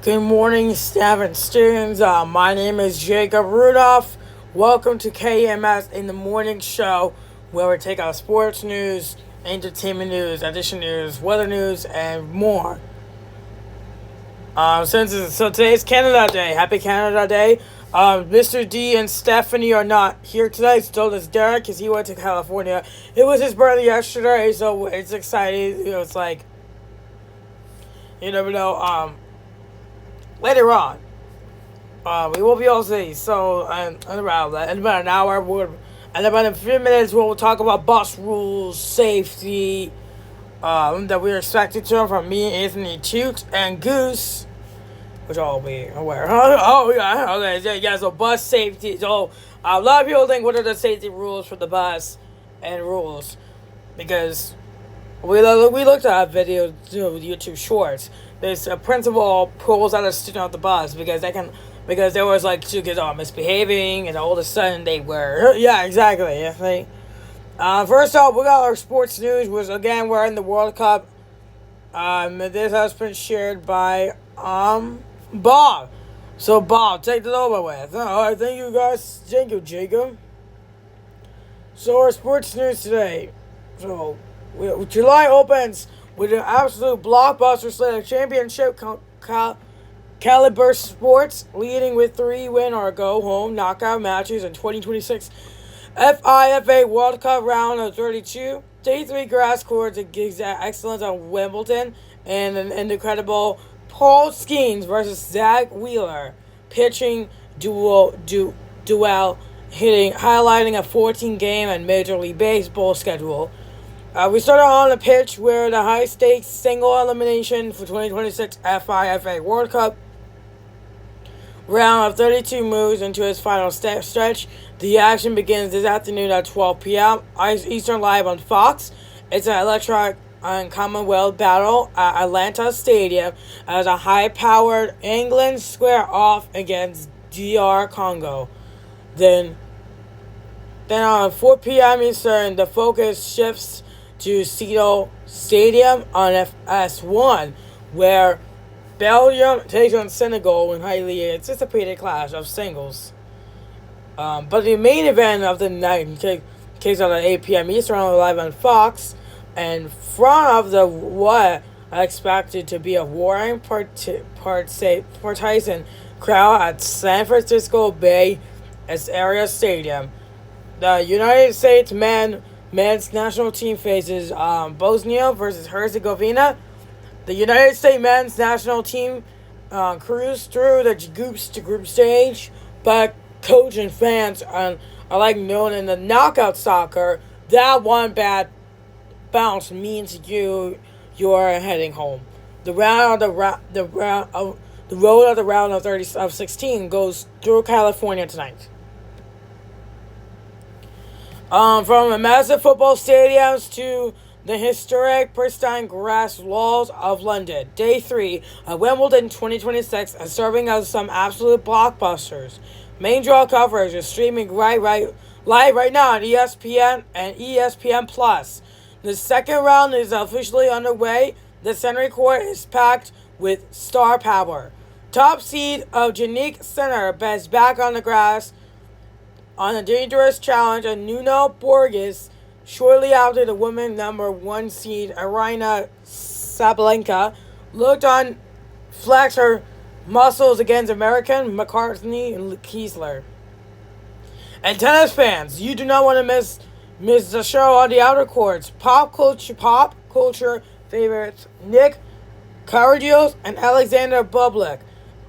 Good morning, staff and students. My name is Jacob Rudolph. Welcome to KMS in the morning show, where we take our sports news, entertainment news, edition news, weather news, and more. So today's Canada Day. Happy Canada Day. Mr. D and Stephanie are not here today. So does Derek, because he went to California. It was his birthday yesterday, so it's exciting. It's like, you never know. Later on, we will be all see. So, in about an hour, and about a few minutes, we'll talk about bus rules, safety, that we're expected to from me, Anthony, Toot, and Goose, which I'll be aware. Oh, yeah, okay, yeah, so bus safety. So, a lot of people think, what are the safety rules for the bus and rules? Because we looked at videos, YouTube shorts. This principal pulls out a student off the bus because there was like two kids all misbehaving, and all of a sudden they were exactly. First off, we got our sports news. Again, we're in the World Cup. This has been shared by Bob. So Bob, take it over with. All right, thank you guys. Thank you, Jacob. So our sports news today. So July opens with an absolute blockbuster slate of championship caliber sports, leading with 3 win or go home knockout matches in 2026 FIFA World Cup round of 32. Day 3 grass courts exact excellence on Wimbledon, and an incredible Paul Skeens versus Zach Wheeler pitching duel hitting, highlighting a 14-game and Major League Baseball schedule. We started on the pitch where the high-stakes single elimination for 2026 FIFA World Cup round of 32 moves into its final stretch. The action begins this afternoon at 12 p.m. Eastern Live on Fox. It's an electric and Commonwealth battle at Atlanta Stadium as a high-powered England square off against DR Congo. Then on 4 p.m. Eastern, the focus shifts to Seattle Stadium on FS1, where Belgium takes on Senegal in highly anticipated clash of singles. But the main event of the night takes on at 8 p.m. Eastern live on Fox, in front of the what I expected to be a warring partisan crowd at San Francisco Bay Area Stadium. The United States men's national team faces Bosnia versus Herzegovina. The United States men's national team cruised through the group stage, but coach and fans are like known in the knockout soccer. That one bad bounce means you're heading home. The road of the round of 16 goes through California tonight. From the massive football stadiums to the historic pristine grass walls of London. Day 3 of Wimbledon 2026 is serving as some absolute blockbusters. Main draw coverage is streaming live right now on ESPN and ESPN Plus. The second round is officially underway. The center court is packed with star power. Top seed of Jannik Sinner is back on the grass on a dangerous challenge of Nuno Borges shortly after the women number 1 seed Aryna Sabalenka looked on flex her muscles against American McCartney and Kiesler. And tennis fans, you do not want to miss the show on the outer courts. Pop culture favorites Nick Kyrgios and Alexander Bublik.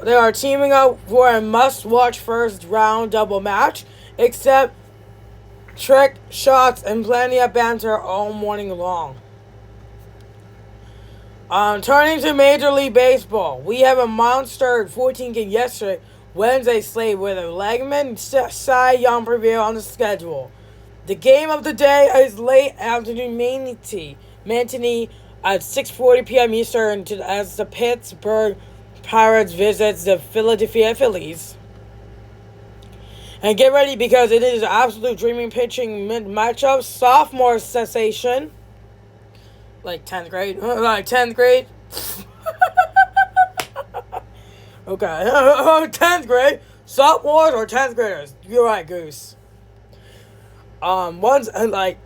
They are teaming up for a must-watch first round double match, except trick shots and plenty of banter all morning long. Turning to Major League Baseball, we have a monster 14-game Wednesday slate with a Legman Cy Young preview on the schedule. The game of the day is late afternoon matinee at 6:40 p.m. Eastern as the Pittsburgh Pirates visits the Philadelphia Phillies. And get ready because it is an absolute dreaming pitching matchup. Sophomore sensation. Like 10th grade. Okay. 10th grade. Sophomores or 10th graders? You're right, Goose. One's, like,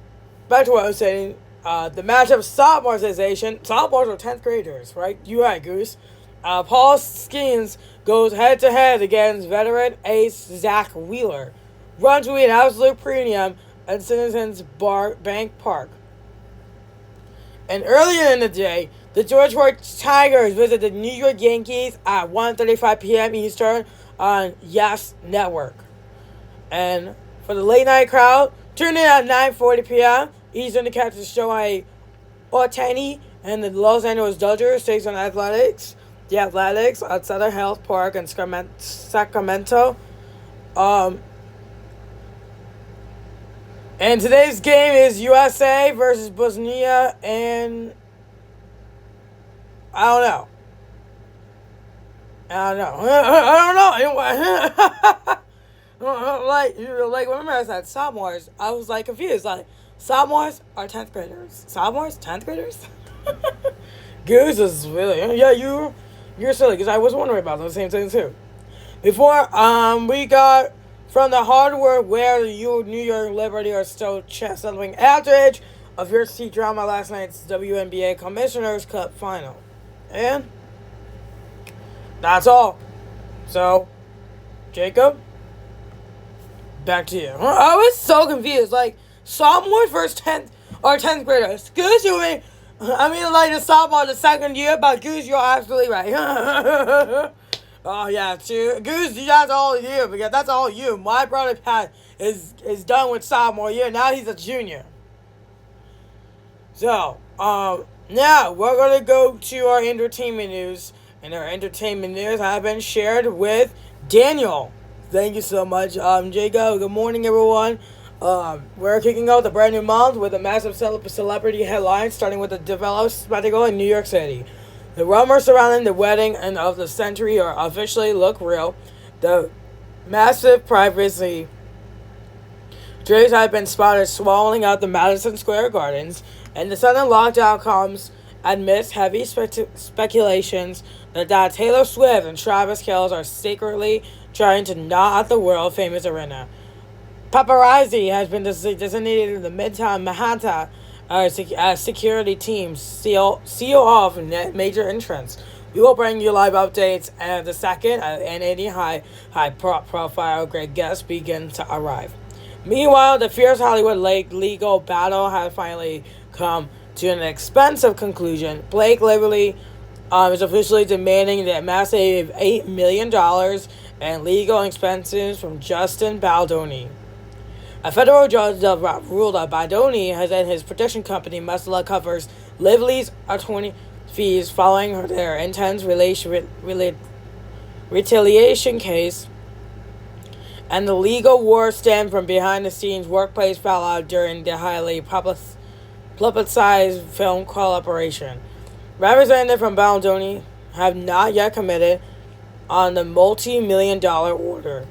back to what I was saying, the matchup sophomorization, sophomores or 10th graders, right? You're right, Goose. Paul Skeens goes head-to-head against veteran ace Zach Wheeler. Runs will be an absolute premium at Citizens Bank Park. And earlier in the day, the Georgia Tigers visit the New York Yankees at 1:35 p.m. Eastern on Yes Network. And for the late night crowd, tune in at 9:40 p.m. Eastern to catch the Shohei Ohtani and the Los Angeles Dodgers takes on the Athletics at Southern Health Park in Sacramento. And today's game is USA versus Bosnia, and I don't know. Like remember I said sophomores, I was like confused. Like, sophomores are 10th graders. Sophomores, 10th graders? Goose is really, yeah, you're silly, because I was wondering about those same things too. Before, we got from the hardware where you New York Liberty are still settling outrage of your seat drama last night's WNBA Commissioner's Cup final. And that's all. So, Jacob, back to you. I was so confused. Like, sophomore versus 10th graders. Goose, you mean? I mean, like the sophomore the second year, but Goose, you're absolutely right. Oh yeah, too. Goose, that's all you, because that's all you. My brother Pat is done with sophomore year. Now he's a junior. So, now we're gonna go to our entertainment news, and our entertainment news have been shared with Daniel. Thank you so much, Jacob. Good morning, everyone. We're kicking out the brand new month with a massive celebrity headline, starting with the developed spectacle in New York City. The rumors surrounding the wedding and of the century are officially look real. The massive privacy drapes have been spotted swallowing out the Madison Square Gardens, and the sudden lockdown comes amidst heavy speculations that Taylor Swift and Travis Kelce are secretly trying to knock out the world-famous arena. Paparazzi has been designated in the Midtown Manhattan as security teams seal off major entrance. We will bring you live updates and the second and any high-profile great guests begin to arrive. Meanwhile, the fierce Hollywood legal battle has finally come to an expensive conclusion. Blake Lively is officially demanding that massive $8 million and legal expenses from Justin Baldoni. A federal judge ruled that Baldoni has said his production company must covers Lively's attorney fees following their intense retaliation case, and the legal war stemmed from behind-the-scenes workplace fallout during the highly publicized film collaboration. Representatives from Baldoni have not yet committed on the multi-million-dollar order.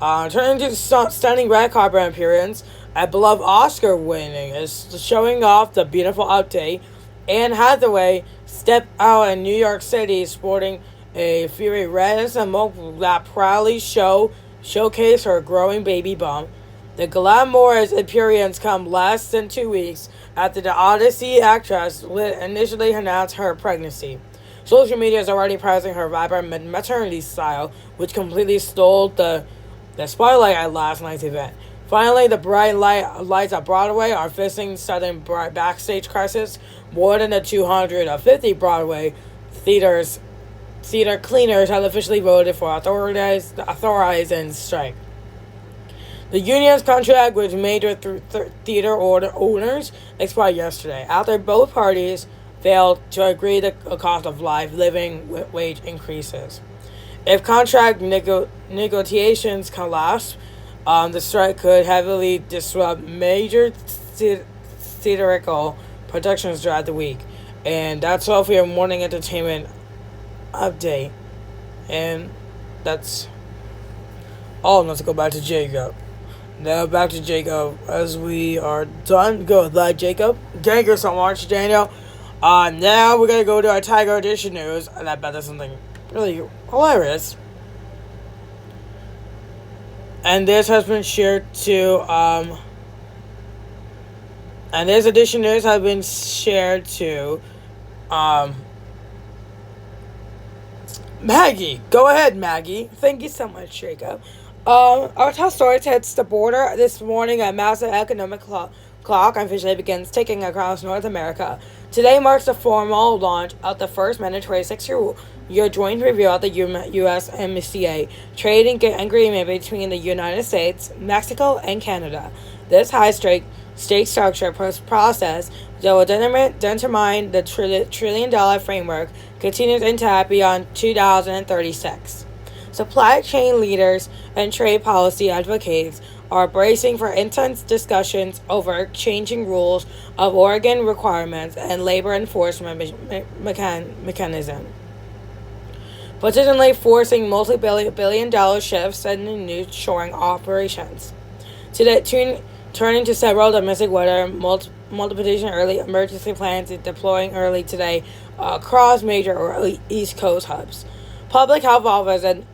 Turning to stunning red carpet appearance, a beloved Oscar winning is showing off the beautiful update. Anne Hathaway stepped out in New York City sporting a fiery red and smoke that proudly showcased her growing baby bump. The glamorous appearance comes less than 2 weeks after the Odyssey actress initially announced her pregnancy. Social media is already praising her vibrant maternity style, which completely stole the spotlight at last night's event. Finally, the bright lights at Broadway are fixing sudden backstage crisis. More than the 250 Broadway theater cleaners have officially voted for authorizing strike. The union's contract with major theater owners expired yesterday after both parties failed to agree to a cost of living wage increases. If contract negotiations collapse, the strike could heavily disrupt major theatrical productions throughout the week. And that's all for your morning entertainment update. And that's all. Let's go back to Jacob. Now back to Jacob as we are done. Go with Jacob. Thank you so much, Daniel. Now we're going to go to our Tiger Edition news. And I bet there's something really hilarious. And this has been shared to and this edition news has been shared to um Maggie. Go ahead, Maggie. Thank you so much, Jacob. Our top story hits the border this morning. A massive economic clock officially begins ticking across North America. Today marks the formal launch of the first mandatory 6-year joint review of the USMCA trade agreement between the United States, Mexico, and Canada. This high-stake state structure process that will determine the trillion-dollar framework continues intact beyond 2036. Supply chain leaders and trade policy advocates are bracing for intense discussions over changing rules of origin requirements and labor enforcement mechanism, potentially forcing multi-billion dollar shifts in new shoring operations. Turning to several domestic weather multiplication early emergency plans deploying early today across major East Coast hubs. Public health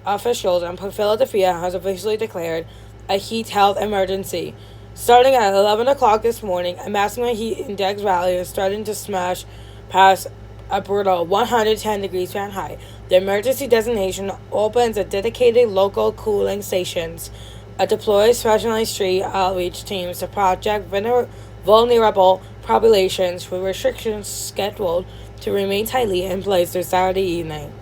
officials in Philadelphia has officially declared a heat health emergency. Starting at 11 o'clock this morning, a maximum heat index value is starting to smash past a brutal 110 degrees Fahrenheit. The emergency designation opens a dedicated local cooling stations, deploys specialized street outreach teams to protect vulnerable populations with restrictions scheduled to remain tightly in place through Saturday evening.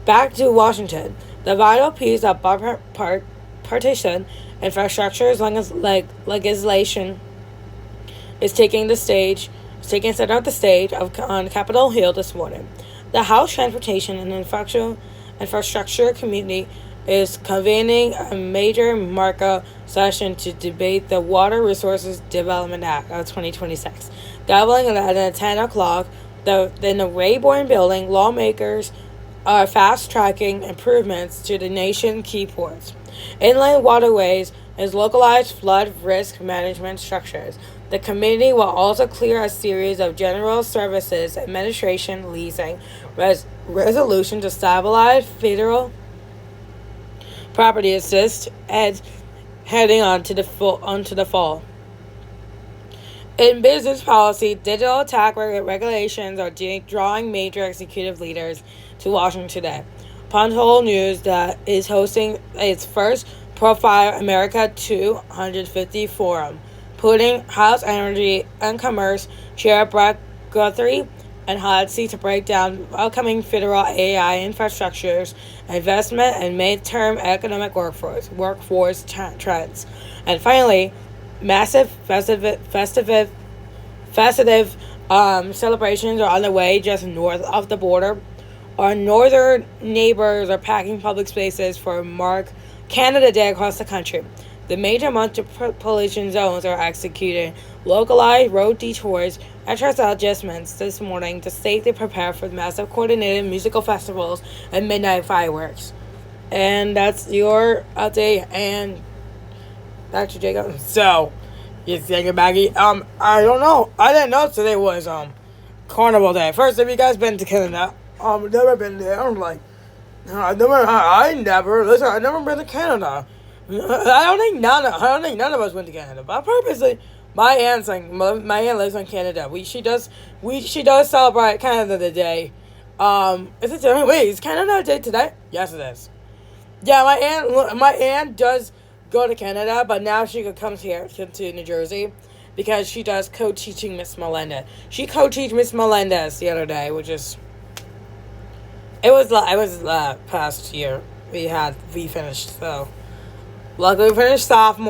Back to Washington, the vital piece of partition infrastructure legislation is taking center of the stage on Capitol Hill this morning. The House Transportation and Infrastructure Committee is convening a major markup session to debate the Water Resources Development Act of 2026. Gaveling at 10 o'clock, in the Rayburn building, lawmakers are fast-tracking improvements to the nation's key ports, inland waterways, and localized flood risk management structures. The committee will also clear a series of General Services Administration leasing resolutions to stabilize federal property assist heading onto the fall. In business policy, digital attack regulations are drawing major executive leaders to Washington today. Punchhole News that is hosting its first Profile America 250 forum, putting House Energy and Commerce Chair Brett Guthrie and hot seat to break down upcoming federal AI infrastructures, investment, and midterm economic workforce trends. And finally, massive festive celebrations are on the way just north of the border. Our northern neighbors are packing public spaces for Mark Canada Day across the country. The major metropolitan zones are executing localized road detours and track adjustments this morning to safely prepare for massive coordinated musical festivals and midnight fireworks. And that's your update. And back to Jacob. So, yes, thank you, Maggie. I don't know. I didn't know today was Carnival Day. First, have you guys been to Canada? Never been there. I'm like, I've never been to Canada. I don't think none of us went to Canada. But purposely, my aunt lives in Canada. She does celebrate Canada Day. Is Canada Day today? Yes, it is. Yeah, my aunt does go to Canada, but now she comes here to New Jersey because she does co-teaching Miss Melendez. She co-teach Miss Melendez the other day, which is it was past year we finished, so luckily we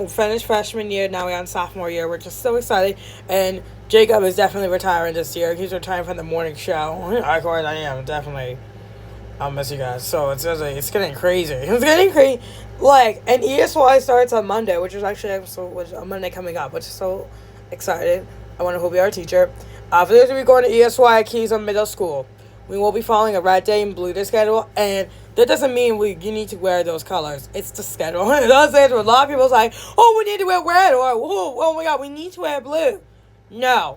finished freshman year. Now we're on sophomore year. We're just so excited, and Jacob is definitely retiring this year. He's retiring from the morning show. Of course I am, definitely. I'll miss you guys. So it's getting crazy. It's getting crazy. And ESY starts on Monday, which is actually a Monday coming up, which is so excited. I want to be our teacher. For those of you going to ESY Keys on middle school, we will be following a red day and blue day schedule, and that doesn't mean you need to wear those colors. It's the schedule. It does say a lot of people's like, oh, we need to wear red, or oh my god, we need to wear blue. No.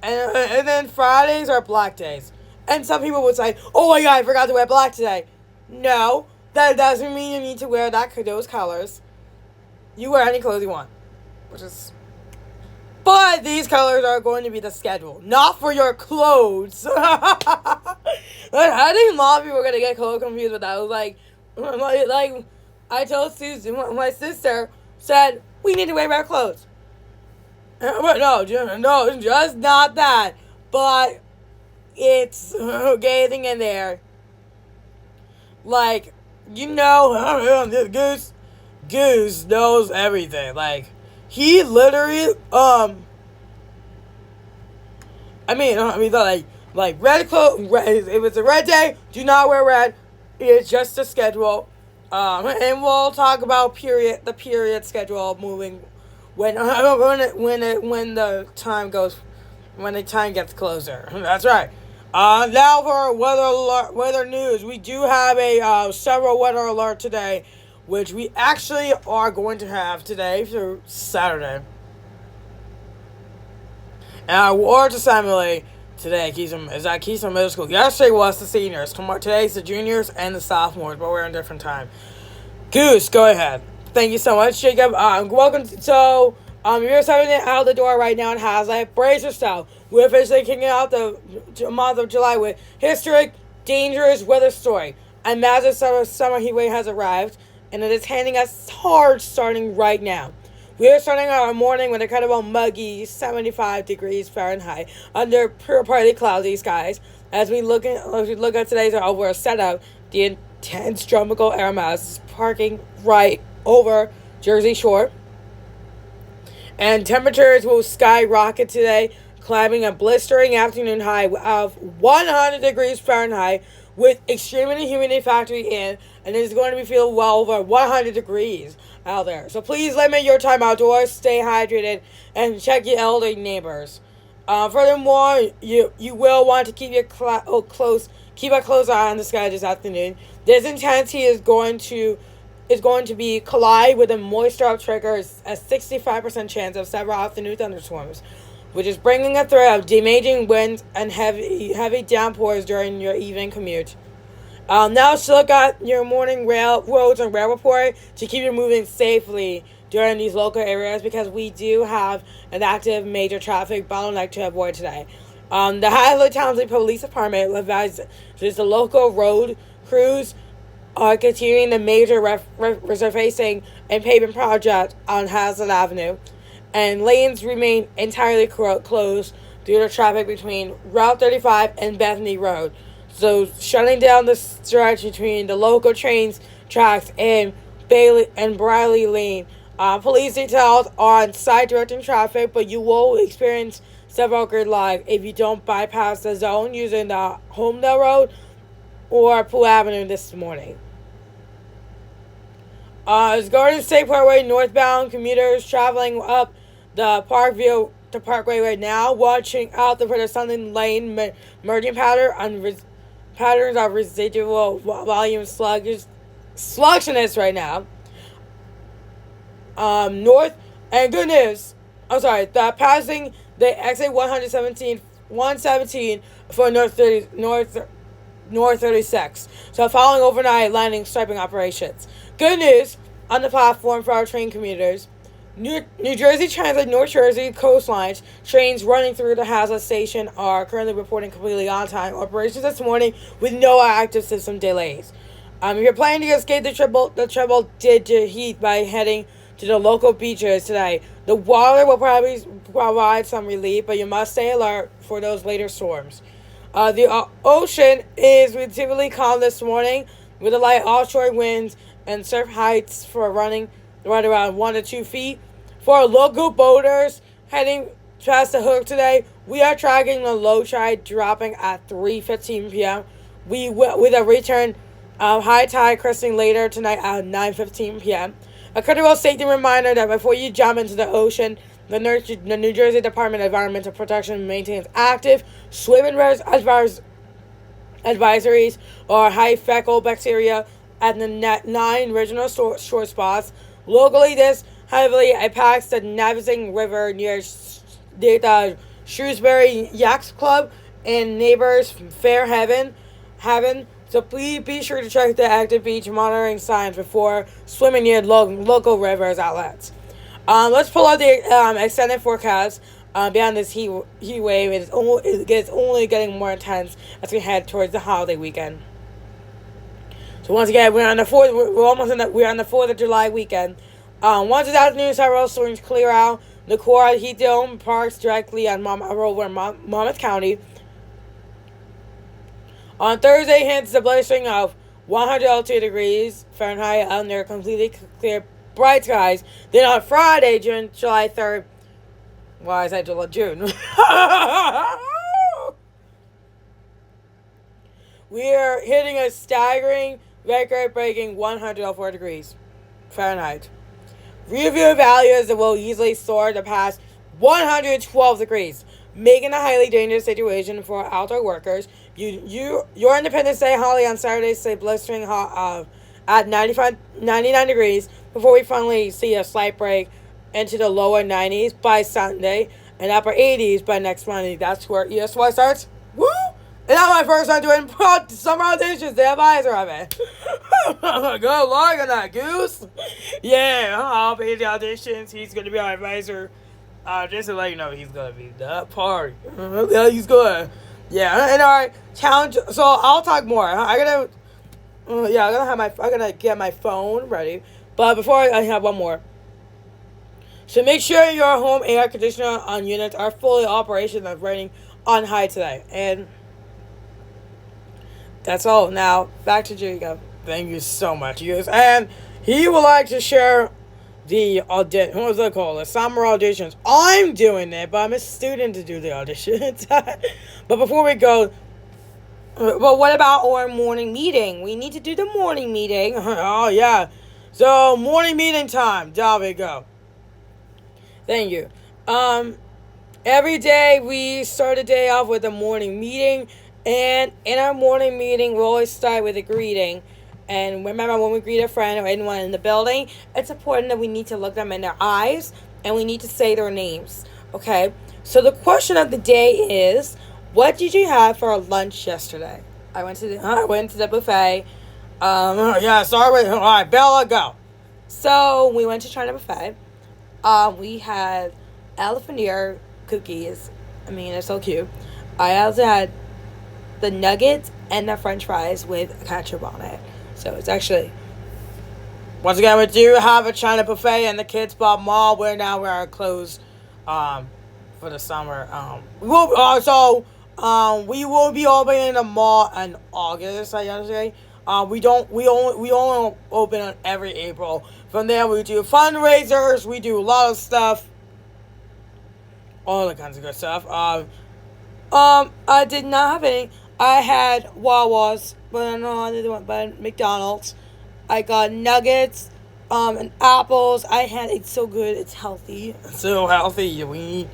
And then Fridays are black days. And some people would say, oh my god, I forgot to wear black today. No, that doesn't mean you need to wear those colors. You wear any clothes you want. Which is... But these colors are going to be the schedule, not for your clothes. I think a lot of people are going to get confused with that. I was like I told Susan, my sister, said, we need to wear red clothes. But no, just not that. But it's getting in there. Like, Goose knows everything. Like, he literally, like red clothes. If it's a red day, do not wear red. It's just a schedule. And we'll talk about the period schedule moving when the time gets closer. That's right. Now for weather news. We do have a several weather alert today, which we actually are going to have today through Saturday. And our word assembly today is at Keystone Middle School. Yesterday was the seniors. Today's the juniors and the sophomores, but we're in a different time. Goose, go ahead. Thank you so much, Jacob. Welcome. You're stepping out the door right now in Hazlitt. Brace yourself. We're officially kicking out the month of July with historic, dangerous weather story. A massive summer heat wave has arrived, and it is hitting us hard starting right now. We are starting our morning with a incredible muggy 75 degrees Fahrenheit under partly cloudy skies. As we look at today's overall setup, the intense tropical air mass is parking right over Jersey Shore. And temperatures will skyrocket today, climbing a blistering afternoon high of 100 degrees Fahrenheit with extremely humidity factory in, and it's going to be feeling well over 100 degrees out there. So please limit your time outdoors, stay hydrated, and check your elderly neighbors. Furthermore, you will want to keep a close eye on the sky this afternoon. This intensity is going to be collide with a moisture triggers a 65% chance of several afternoon thunderstorms, which is bringing a threat of damaging winds and heavy downpours during your evening commute. Now let's look at your morning roads and rail report to keep you moving safely during these local areas, because we do have an active major traffic bottleneck to avoid today. The Hazlitt Township Police Department advises the local road crews are continuing the major resurfacing and pavement project on Hazlitt Avenue, and lanes remain entirely closed due to traffic between Route 35 and Bethany Road. So shutting down the stretch between the local trains tracks and Bailey and Briley Lane. Police details are on site directing traffic, but you will experience several gridlock if you don't bypass the zone using the Homedale Road or Pool Avenue this morning. It's Garden State Parkway northbound commuters traveling up the Parkway right now, watching out for the Sunday Lane merging patterns of residual volume sluggishness right now. North and good news. Passing the exit 117 for North 36. So following overnight landing striping operations. Good news on the platform for our train commuters. New Jersey Transit North Jersey coastlines trains running through the Hazlitt station are currently reporting completely on-time operations this morning with no active system delays. If you're planning to escape the triple digit heat by heading to the local beaches today, the water will probably provide some relief, but you must stay alert for those later storms. The ocean is relatively calm this morning with a light offshore winds and surf heights for running right around 1 to 2 feet. For local boaters heading past the hook today, we are tracking the low tide dropping at 3:15 p.m. With a return high tide cresting later tonight at 9:15 p.m. A critical safety reminder that before you jump into the ocean, the New Jersey Department of Environmental Protection maintains active swimming advisories or high fecal bacteria at the 9 regional shore spots. Locally, this heavily impacts the Navigation River near the Shrewsbury Yacht Club in neighbors fair heaven. So please be sure to check the active beach monitoring signs before swimming near local rivers outlets. Let's pull out the extended forecast. Beyond this heat wave, it's only getting more intense as we head towards the holiday weekend. So once again, we're on the Fourth of July weekend. Once this afternoon, several storms clear out the core heat dome parks directly on over Monmouth County. On Thursday, hits the blazing of 102 degrees Fahrenheit under completely clear, bright skies. Then on Friday, July 3rd, why is that June? We are hitting a staggering, record-breaking 104 degrees Fahrenheit. Review values that will easily soar to past 112 degrees, making a highly dangerous situation for outdoor workers. Your Independence Day holiday on Saturday stay blistering hot at 99 degrees before we finally see a slight break into the lower 90s by Sunday and upper 80s by next Monday. That's where ESY starts. Woo! And that's my first time doing summer auditions. They have visor of it. Good luck on that, Goose. Yeah, I'll be in the auditions. He's going to be our advisor. Just to let you know, he's going to be that party. Yeah, he's good. Yeah, and our challenge. So I'll talk more. I'm gonna get my phone ready. But before I have one more. So make sure your home air conditioner on units are fully operational and running on high today. And that's all. Now back to Jacob. Thank you so much, you guys. And he would like to share the summer auditions. I'm doing it, but I'm a student to do the auditions. But before we go, well, what about our morning meeting? We need to do the morning meeting. Oh, yeah. So, morning meeting time. There we go. Thank you. Every day we start the day off with a morning meeting. And in our morning meeting, we always start with a greeting. And remember, when we greet a friend or anyone in the building, it's important that we need to look them in their eyes and we need to say their names. Okay? So the question of the day is, what did you have for lunch yesterday? I went to the buffet. Start with, all right, Bella, go. So we went to China Buffet. We had elephant ear cookies. I mean, they're so cute. I also had the nuggets and the french fries with ketchup on it. So it's actually, once again, we do have a China Buffet in the Kids Club Mall. We're closed for the summer. We will be opening the mall in August, I gotta say. We only open on every April. From there, we do fundraisers. We do a lot of stuff. All the kinds of good stuff. I did not have any. I had Wawa's, but no, I didn't want. But McDonald's. I got nuggets, and apples. It's so good. It's healthy. So healthy.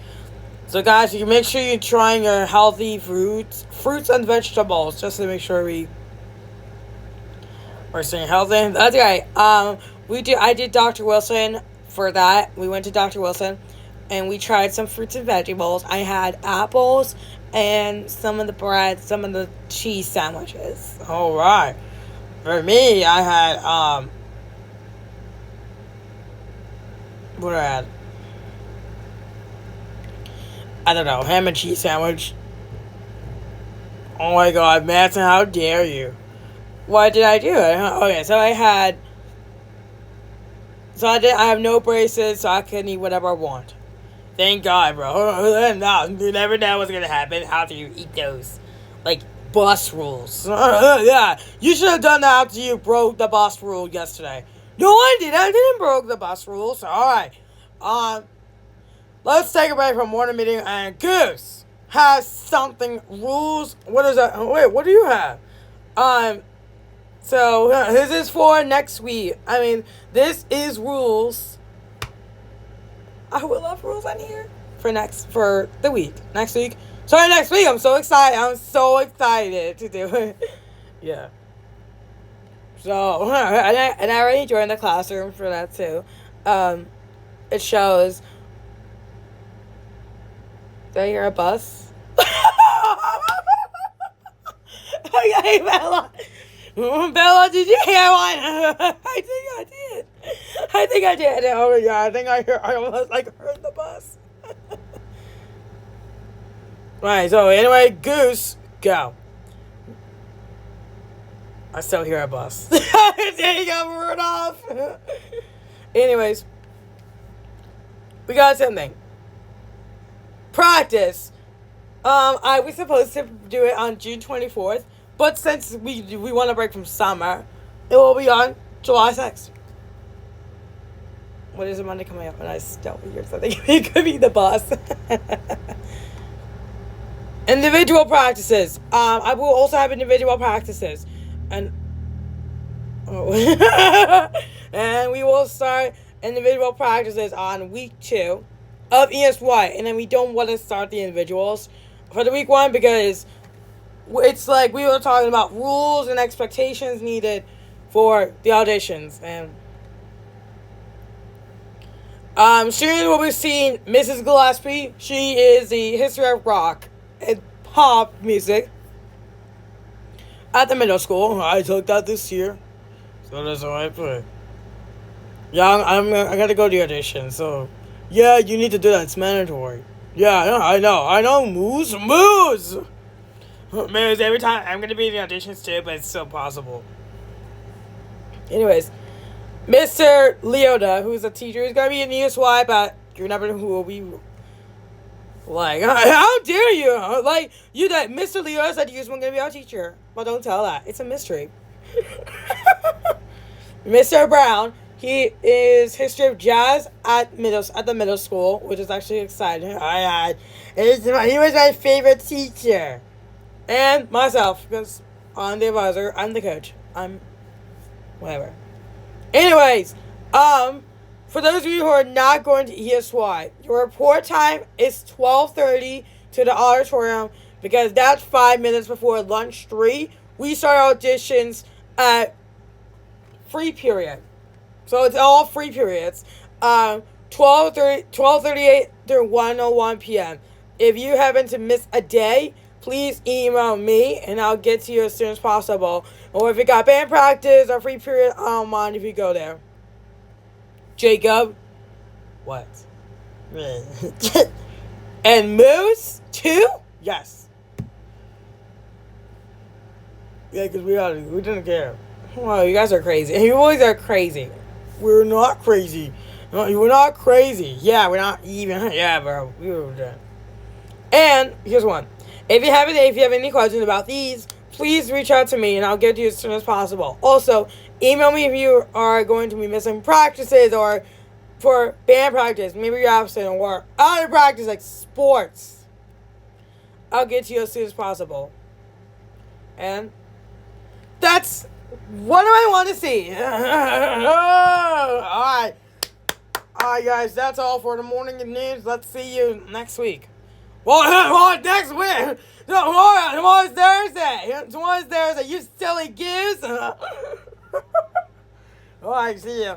So guys, you make sure you're trying your healthy fruits and vegetables, just to make sure we're staying healthy. That's right. I did Dr. Wilson for that. We went to Dr. Wilson, and we tried some fruits and vegetables. I had apples and some of the bread, some of the cheese sandwiches. All right. For me, I had what I had. I don't know, ham and cheese sandwich. Oh my God, Madison, how dare you? What did I do? Okay, so I have no braces, so I can eat whatever I want. Thank God, bro. No, you never know what's gonna happen after you eat those. Like, bus rules. Yeah, you should have done that after you broke the bus rule yesterday. No, I didn't. I didn't broke the bus rules. Alright. Let's take a break from morning meeting, and Goose has something rules. What is that? Wait, what do you have? So this is for next week. I mean, this is rules. I would love rules on here for the week. Next week. Sorry, next week. I'm so excited to do it. Yeah. So, and I already joined the classroom for that too. It shows. Do I hear a bus? Okay, Bella. Bella, did you hear one? I think I did. Oh my god, I think I almost heard the bus. Right, so anyway, Goose, go. I still hear a bus. There you go, Rudolph. Anyways, we got something. Practice. I was supposed to do it on June 24th, but since we want to break from summer, it will be on July 6th. What is the Monday coming up? And I still hear something. It could be the bus. Individual practices. I will also have individual practices, and and we will start individual practices on week 2 of ESY, and then we don't want to start the individuals for the week 1 because it's like we were talking about rules and expectations needed for the auditions, and soon we'll be seeing Mrs. Gillespie. She is the history of rock and pop music at the middle school. I took that this year, so that's why I put. Yeah, I gotta go to the audition. So, yeah, you need to do that. It's mandatory. Yeah, I know. Moose. Moose. Every time I'm gonna be in the auditions too, but it's still possible. Anyways, Mr. Leota, who's a teacher, is gonna be in ESY, but you never know who will be. Like, how dare you? Like, you that Mr. Leota said you was gonna be our teacher. Well, don't tell that. It's a mystery. Mr. Brown, he is history of jazz at the middle school, which is actually exciting. He was my favorite teacher. And myself, because I'm the advisor, I'm the coach. I'm whatever. Anyways, for those of you who are not going to ESY, your report time is 12:30 to the auditorium because that's 5 minutes before lunch 3. We start auditions at free period. So it's all free periods. 12:38 through 1:01 p.m. If you happen to miss a day, please email me and I'll get to you as soon as possible. Or if you got band practice or free period, I don't mind if you go there. Jacob. What? And Moose, too? Yes. Yeah, because we didn't care. Well, you guys are crazy. And you boys are crazy. We're not crazy. No, we're not crazy. Yeah, we're not even. Yeah, bro. We were done. And here's one. If you have any questions about these, please reach out to me and I'll get to you as soon as possible. Also, email me if you are going to be missing practices or for band practice. Maybe you're absent or other practice like sports. I'll get to you as soon as possible. And that's what do I want to see? Alright. Alright, guys. That's all for the morning news. Let's see you next week. Well, next week. Tomorrow's Thursday. Tomorrow's Thursday. You silly goose. Alright, see you.